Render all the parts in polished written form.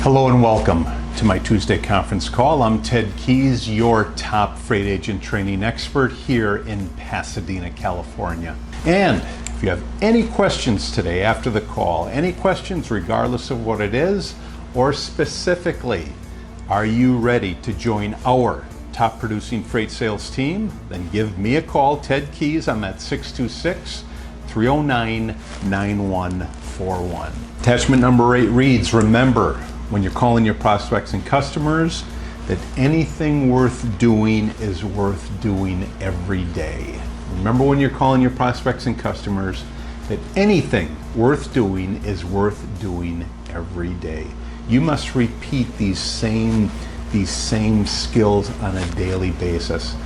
Hello and welcome to my Tuesday conference call. I'm Ted Keys, your top freight agent training expert here in Pasadena, California. And if you have any questions today after the call, any questions regardless of what it is, or specifically, are you ready to join our top producing freight sales team? Then give me a call, Ted Keys. I'm at 626-309-9141. Attachment number 8 reads, remember, when you're calling your prospects and customers, that anything worth doing is worth doing every day. Remember when you're calling your prospects and customers, that anything worth doing is worth doing every day. You must repeat these same skills on a daily basis.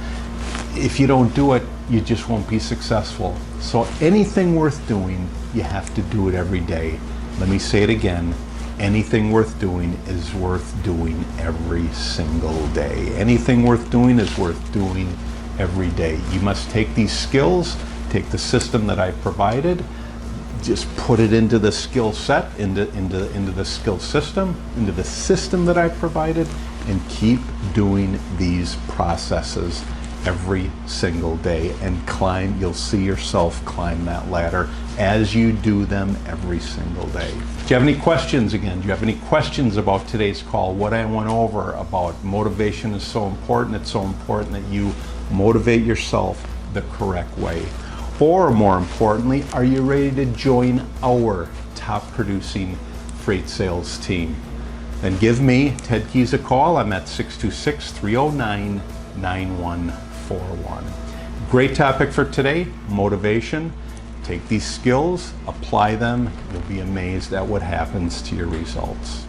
If you don't do it, you just won't be successful. So anything worth doing, you have to do it every day. Let me say it again. Anything worth doing is worth doing every single day. Anything worth doing is worth doing every day. You must take these skills, take the system that I provided, just put it into the skill set, into the skill system, into the system that I provided, and keep doing these processes every single day and climb. You'll see yourself climb that ladder as you do them every single day. Do you have any questions again? Do you have any questions about today's call? What I went over about motivation is so important. It's so important that you motivate yourself the correct way. Or more importantly, are you ready to join our top producing freight sales team? Then give me, Ted Keys, a call. I'm at 626-309-9141. Great topic for today, motivation. Take these skills, apply them. You'll be amazed at what happens to your results.